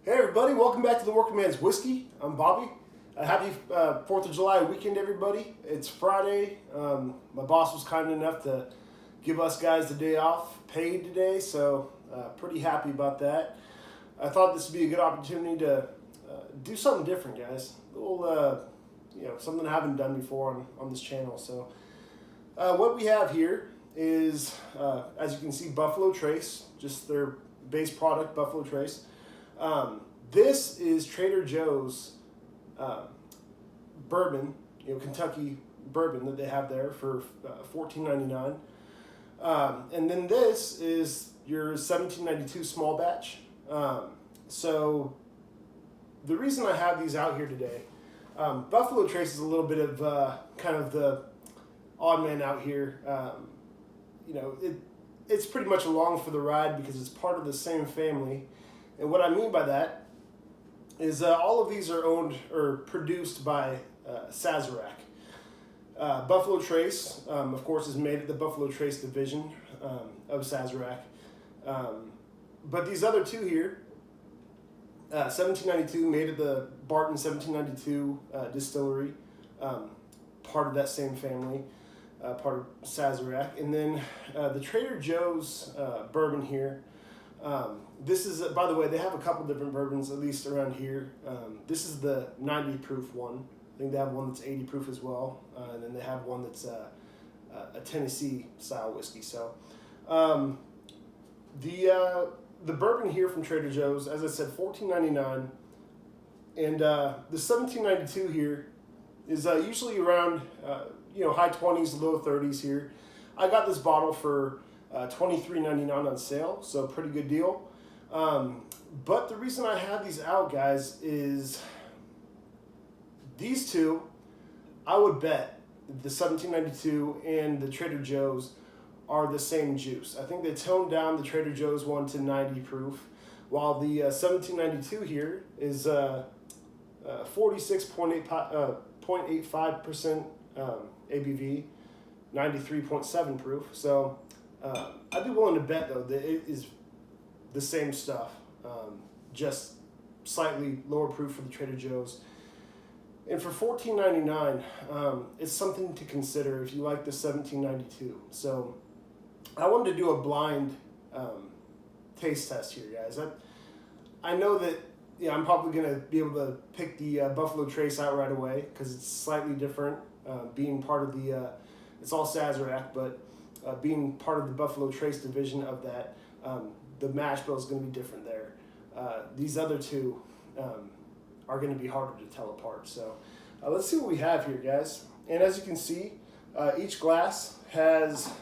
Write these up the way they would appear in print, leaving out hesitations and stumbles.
Hey everybody, welcome back to the Working Man's Whiskey. I'm Bobby. Happy 4th of July weekend, everybody. It's Friday. My boss was kind enough to give us guys the day off, paid today, so pretty happy about that. I thought this would be a good opportunity to do something different, guys. A little, something I haven't done before on this channel. So what we have here is, as you can see, Buffalo Trace, just their base product, Buffalo Trace. This is Trader Joe's bourbon, Kentucky bourbon that they have there for $14.99. And then this is your 1792 small batch. So the reason I have these out here today, Buffalo Trace is a little bit of kind of the odd man out here. It's pretty much along for the ride because it's part of the same family. And what I mean by that is all of these are owned or produced by Sazerac. Buffalo Trace, of course, is made at the Buffalo Trace division of Sazerac. But these other two here, 1792, made at the Barton 1792 distillery, part of that same family, part of Sazerac. And then the Trader Joe's bourbon here. This is, by the way, they have a couple different bourbons, at least around here. This is the 90 proof one. I think they have one that's 80 proof as well. And then they have one that's a Tennessee style whiskey. So the bourbon here from Trader Joe's, as I said, $14.99. And the 1792 here is usually around high 20s, low 30s here. I got this bottle for $23.99 on sale, so pretty good deal. But the reason I have these out, guys, is these two, I would bet the 1792 and the Trader Joe's are the same juice. I think they toned down the Trader Joe's one to 90 proof, while the 1792 here is 46.85% ABV, 93.7 proof. So I'd be willing to bet, though, that it is the same stuff, just slightly lower proof for the Trader Joe's. And for $14.99, it's something to consider if you like the 1792. So I wanted to do a blind taste test here, guys. I know that I'm probably going to be able to pick the Buffalo Trace out right away because it's slightly different, being part of the, it's all Sazerac, but being part of the Buffalo Trace division of that, the mash bill is going to be different there. These other two are going to be harder to tell apart. So let's see what we have here, guys. And as you can see, each glass has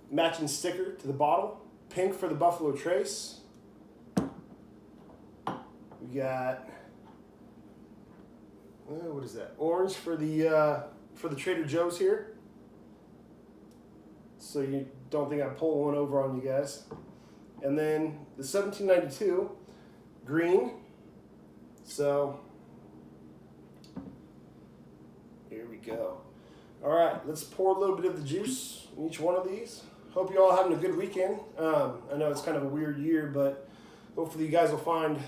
matching sticker to the bottle. Pink for the Buffalo Trace. We got, what is that? Orange for the Trader Joe's here. So you don't think I'm pulling one over on you guys. And then the 1792, green. So here we go. All right, let's pour a little bit of the juice in each one of these. Hope you all having a good weekend. I know it's kind of a weird year, but hopefully you guys will find,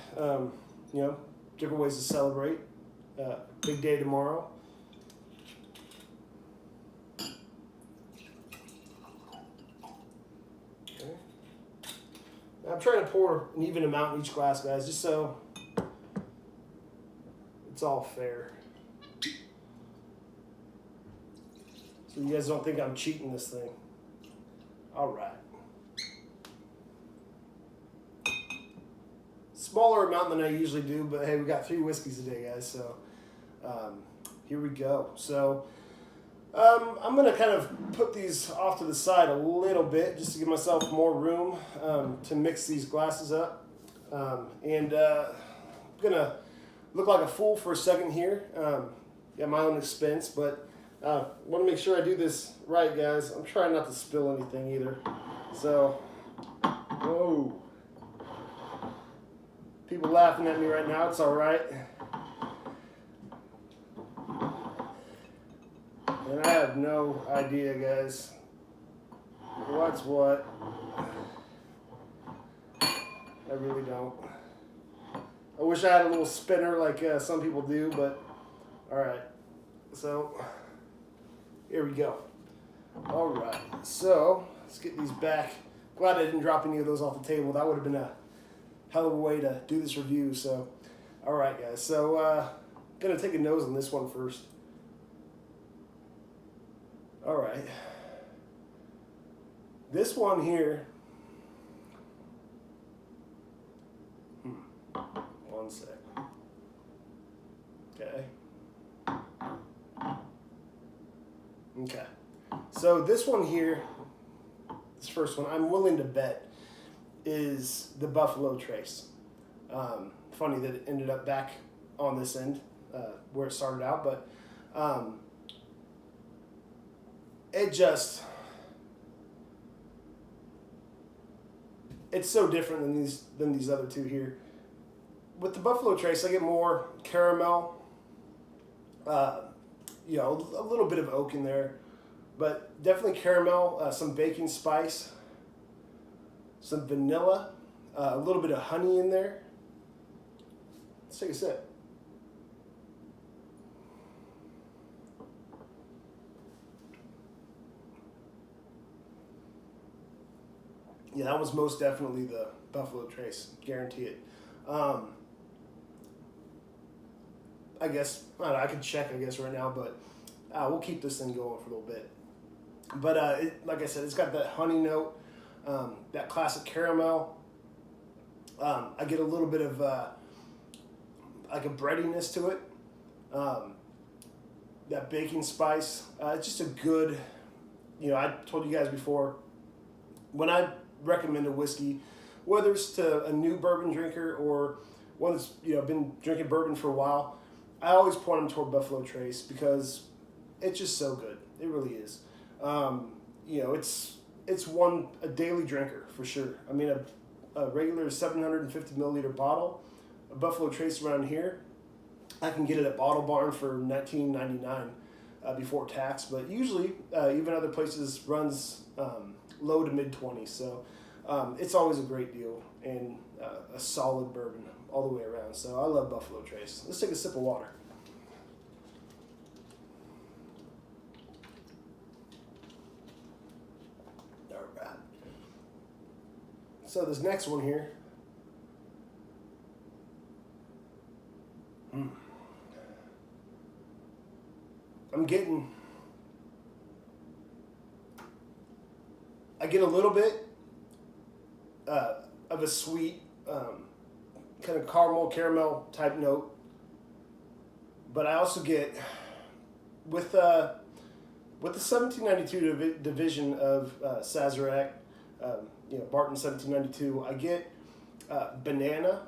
different ways to celebrate. Big day tomorrow. I'm trying to pour an even amount in each glass, guys, just so it's all fair. So you guys don't think I'm cheating this thing. All right. Smaller amount than I usually do, but hey, we got 3 whiskeys today, guys, so here we go. So I'm going to kind of put these off to the side a little bit just to give myself more room to mix these glasses up. And I'm going to look like a fool for a second here at my own expense, but I want to make sure I do this right, guys. I'm trying not to spill anything either. So, whoa. People laughing at me right now. It's all right. And I have no idea, guys, what's what. I really don't. I wish I had a little spinner like some people do, but all right. So here we go. All right. So let's get these back. Glad I didn't drop any of those off the table. That would have been a hell of a way to do this review. So, all right, guys. So gonna take a nose on this one first. All right. This one here. One sec. Okay. Okay. So this one here, this first one, I'm willing to bet is the Buffalo Trace. Funny that it ended up back on this end where it started out, but it just, it's so different than these other two here. With the Buffalo Trace, I get more caramel, you know, a little bit of oak in there, but definitely caramel, some baking spice, some vanilla, a little bit of honey in there. Let's take a sip. Yeah, that was most definitely the Buffalo Trace, guarantee it. I guess, I don't know, I could check, I guess, right now, but we'll keep this thing going for a little bit. But like I said, it's got that honey note, that classic caramel. I get a little bit of like a breadiness to it. That baking spice. It's just a good, you know, I told you guys before, when I recommend a whiskey, whether it's to a new bourbon drinker or one that's, you know, been drinking bourbon for a while, I always point them toward Buffalo Trace because it's just so good. It really is. You know, it's a daily drinker for sure. I mean, a regular 750 milliliter bottle, a Buffalo Trace around here, I can get it at Bottle Barn for $19.99 before tax. But usually, even other places runs low to mid 20s. So it's always a great deal and a solid bourbon all the way around. So I love Buffalo Trace. Let's take a sip of water. All right. So this next one here. I get a little bit of a sweet, kind of caramel type note, but I also get with the 1792 division of Sazerac, you know, Barton 1792. I get banana,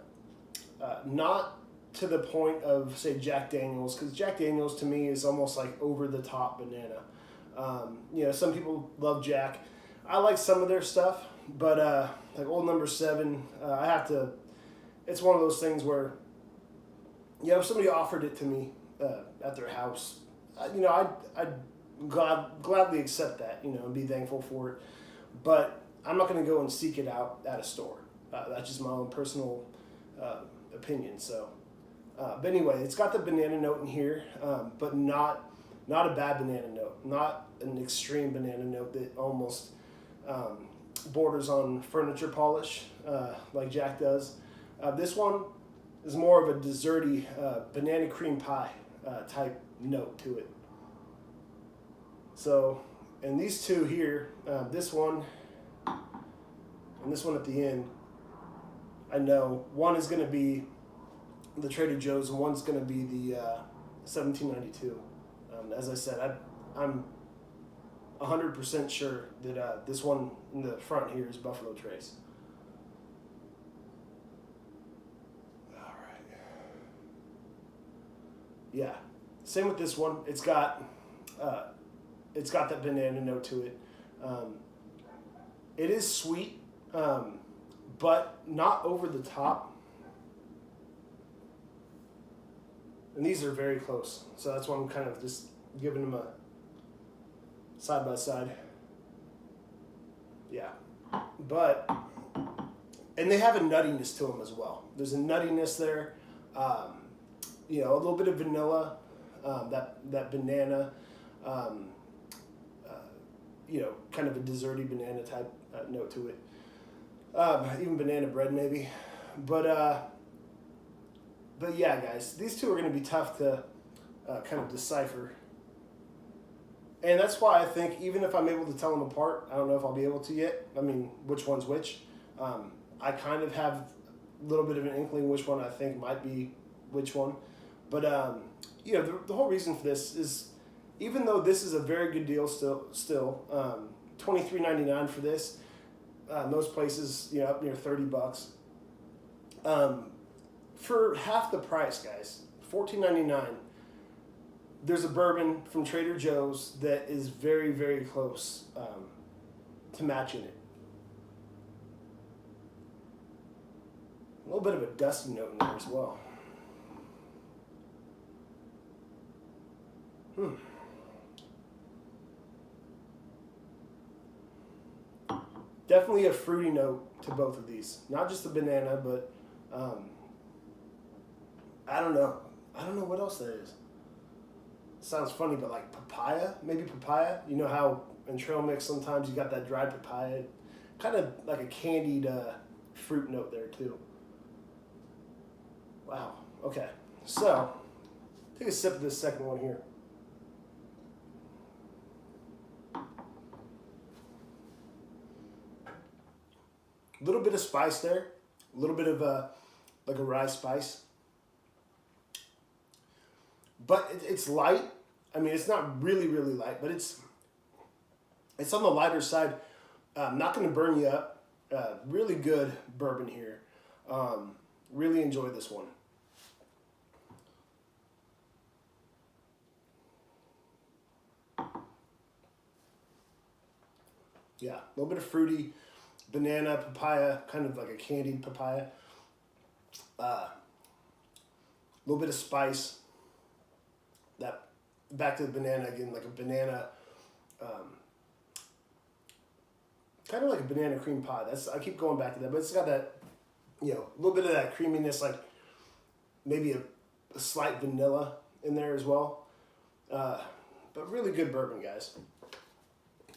not to the point of say Jack Daniels, because Jack Daniels to me is almost like over the top banana. You know, some people love Jack. I like some of their stuff, but like Old Number 7, I have to. It's one of those things where, you know, if somebody offered it to me at their house, you know, I'd gladly accept that, you know, and be thankful for it. But I'm not going to go and seek it out at a store. That's just my own personal opinion. So, but anyway, it's got the banana note in here, but not a bad banana note, not an extreme banana note that almost borders on furniture polish like Jack does. This one is more of a desserty banana cream pie type note to it. So, and these two here, this one and this one at the end, I know one is going to be the Trader Joe's and one's going to be the 1792. As I said, I'm 100% sure that this one in the front here is Buffalo Trace. All right. Yeah. Same with this one. It's got that banana note to it. It is sweet, but not over the top. And these are very close, so that's why I'm kind of just giving them a side by side. Yeah, but and they have a nuttiness to them as well. There's a nuttiness there. You know, a little bit of vanilla, that banana, um, uh, you know, kind of a desserty banana type note to it. Even banana bread maybe, but but yeah, guys, these two are going to be tough to kind of decipher. And that's why I think even if I'm able to tell them apart, I don't know if I'll be able to yet. I mean, which one's which. I kind of have a little bit of an inkling which one I think might be which one. But, you know, the whole reason for this is even though this is a very good deal still $23.99 for this, most places, you know, up near $30. For half the price, guys, $14.99. There's a bourbon from Trader Joe's that is very, very close to matching it. A little bit of a dusty note in there as well. Definitely a fruity note to both of these. Not just the banana, but I don't know. I don't know what else that is. Sounds funny, but like papaya, maybe papaya. You know how in trail mix sometimes you got that dried papaya, kind of like a candied fruit note there too. Wow. Okay, so take a sip of this second one here. A little bit of spice there, a little bit of like a rye spice, but it's light. I mean, it's not really light, but it's on the lighter side. Not going to burn you up. Really good bourbon here. Really enjoy this one. Yeah, a little bit of fruity. Banana, papaya, kind of like a candied papaya. A little bit of spice. That back to the banana again, like a banana, kind of like a banana cream pie. I keep going back to that, but it's got that, you know, a little bit of that creaminess, like maybe a slight vanilla in there as well. But really good bourbon, guys.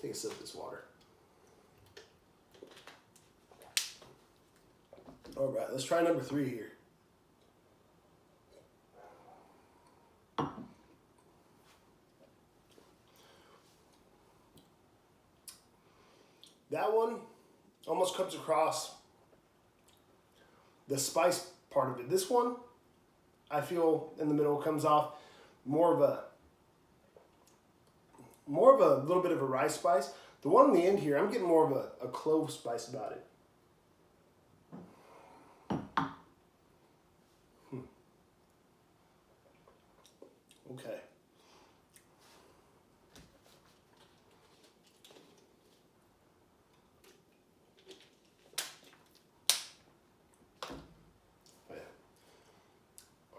Take a sip of this water. All right, let's try number 3 here. That one almost comes across the spice part of it. This one, I feel in the middle comes off more of a little bit of a rice spice. The one in the end here, I'm getting more of a clove spice about it. Okay.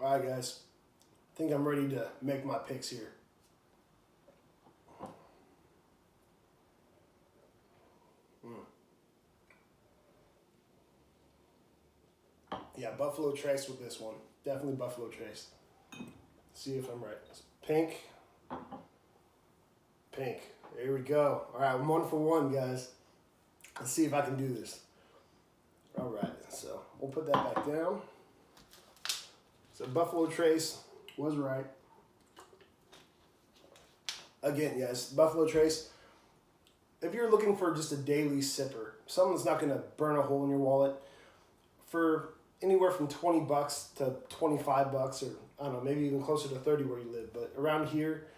All right, guys. I think I'm ready to make my picks here. Yeah, Buffalo Trace with this one. Definitely Buffalo Trace. See if I'm right. Pink. Pink. There we go. All right, I'm 1 for 1, guys. Let's see if I can do this. All right, so we'll put that back down. So Buffalo Trace was right. Again, yes, Buffalo Trace. If you're looking for just a daily sipper, something that's not going to burn a hole in your wallet, for anywhere from $20 to $25, or I don't know, maybe even closer to 30 where you live, but around here,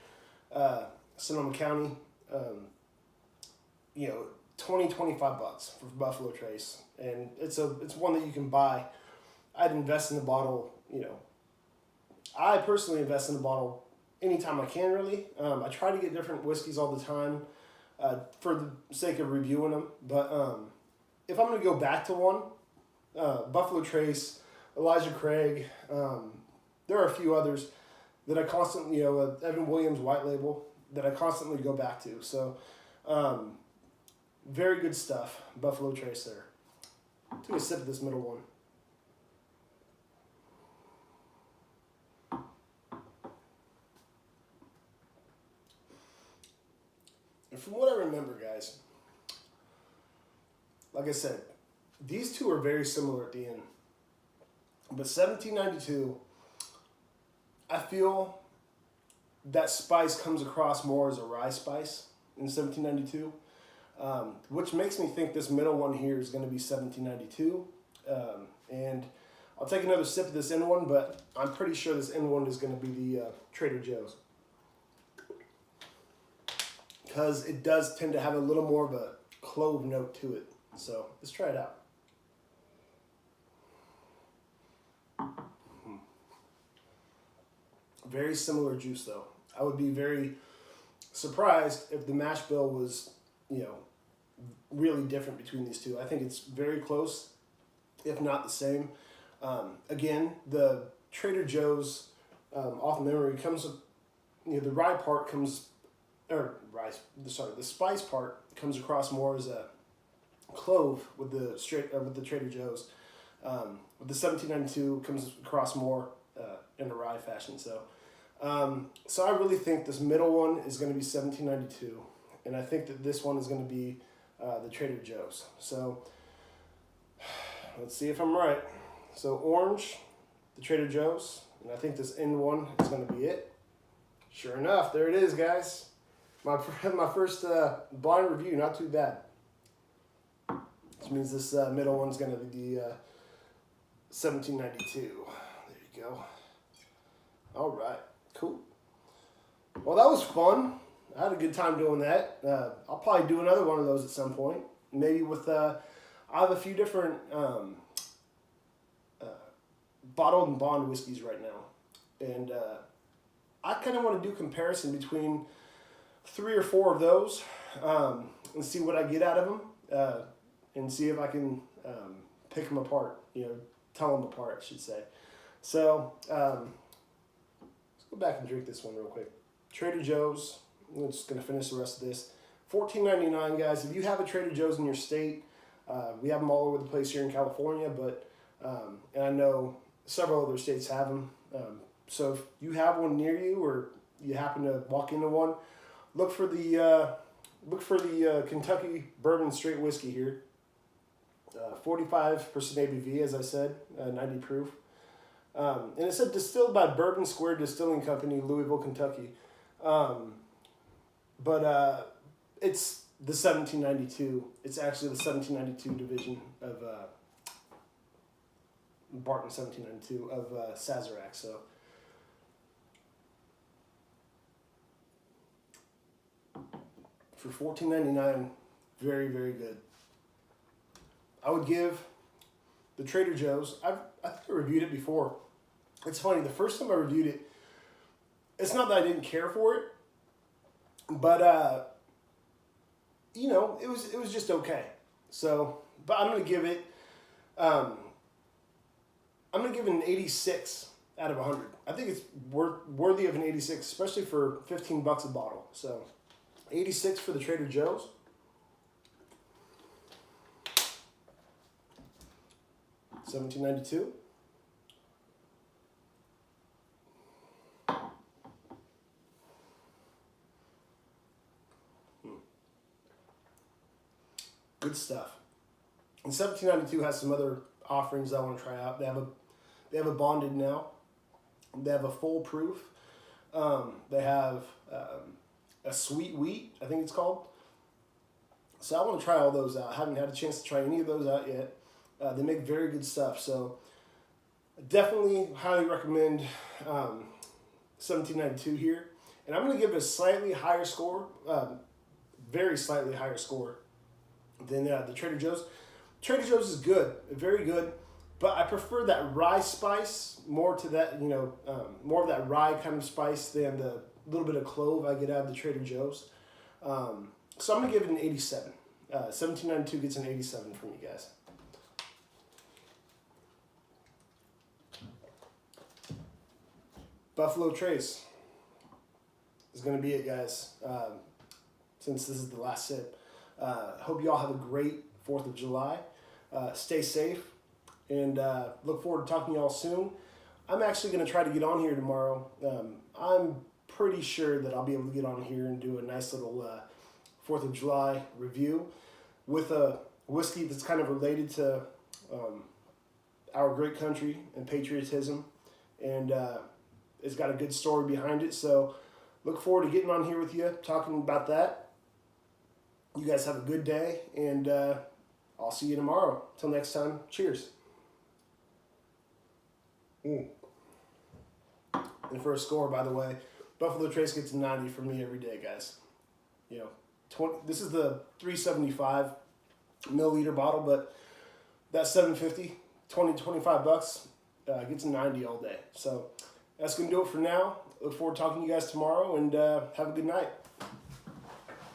Sonoma County, you know, $25 for Buffalo Trace, and it's one that you can buy. I'd invest in the bottle, you know. I personally invest in the bottle anytime I can, really. I try to get different whiskeys all the time for the sake of reviewing them, but if I'm going to go back to one, Buffalo Trace, Elijah Craig, there are a few others that I constantly, you know, Evan Williams White Label that I constantly go back to. So, very good stuff, Buffalo Trace there. Take a sip of this middle one. from what I remember, guys, like I said, these two are very similar at the end. But 1792, I feel that spice comes across more as a rye spice in 1792, which makes me think this middle one here is going to be 1792. And I'll take another sip of this end one, but I'm pretty sure this end one is going to be the Trader Joe's. Because it does tend to have a little more of a clove note to it. So let's try it out. Very similar juice though. I would be very surprised if the mash bill was, you know, really different between these two. I think it's very close, if not the same. Again, the Trader Joe's, off memory, comes with, you know, the rye part comes, or rye, sorry, the spice part comes across more as a clove with the Trader Joe's. With the 1792 comes across more in a rye fashion. So I really think this middle one is going to be 1792, and I think that this one is going to be the Trader Joe's. So let's see if I'm right. So orange, the Trader Joe's, and I think this end one is going to be it. Sure enough, there it is, guys. My first blind review, not too bad. Which means this middle one's going to be the 1792. There you go. All right, cool. Well, that was fun. I had a good time doing that. I'll probably do another one of those at some point. Maybe with, I have a few different bottled and bond whiskeys right now. And I kind of want to do comparison between 3 or 4 of those and see what I get out of them and see if I can pick them apart, you know, tell them apart, I should say. So let's go back and drink this one real quick. Trader Joe's. I'm just going to finish the rest of this. $14.99, guys. If you have a Trader Joe's in your state, we have them all over the place here in California, but and I know several other states have them. So if you have one near you, or you happen to walk into one, look for the Kentucky Bourbon Straight Whiskey here. 45% ABV, as I said, 90 proof. And it said distilled by Bourbon Square Distilling Company, Louisville, Kentucky. But it's the 1792. It's actually the 1792 division of Barton 1792 of Sazerac. So for $14.99, very, very good. I would give the Trader Joe's, I think I reviewed it before. It's funny, the first time I reviewed it, it's not that I didn't care for it, but you know, it was just okay. So, but I'm gonna give it an 86 out of 100. I think it's worthy of an 86, especially for $15 a bottle. So 86 for the Trader Joe's. $17.92. Good stuff. And $17.92 has some other offerings I want to try out. They have a bonded now. They have a full proof. They have a sweet wheat, I think it's called. So I want to try all those out. I haven't had a chance to try any of those out yet. They make very good stuff. So definitely highly recommend 1792 here. And I'm going to give it a slightly higher score, very slightly higher score than the Trader Joe's. Trader Joe's is good, very good, but I prefer that rye spice more to that, you know, more of that rye kind of spice than the little bit of clove I get out of the Trader Joe's. So I'm going to give it an 87. 1792 gets an 87 from you guys. Buffalo Trace is going to be it, guys, since this is the last sip. Hope you all have a great 4th of July. Stay safe, and look forward to talking to you all soon. I'm actually going to try to get on here tomorrow. I'm pretty sure that I'll be able to get on here and do a nice little 4th of July review with a whiskey that's kind of related to our great country and patriotism, and it's got a good story behind it. So look forward to getting on here with you, talking about that. You guys have a good day, and I'll see you tomorrow. Till next time, cheers. And for a score, by the way, Buffalo Trace gets a 90 from me every day, guys. You know, this is the 375 milliliter bottle, but that 750, 25 bucks, gets a 90 all day. So that's going to do it for now. Look forward to talking to you guys tomorrow, and have a good night.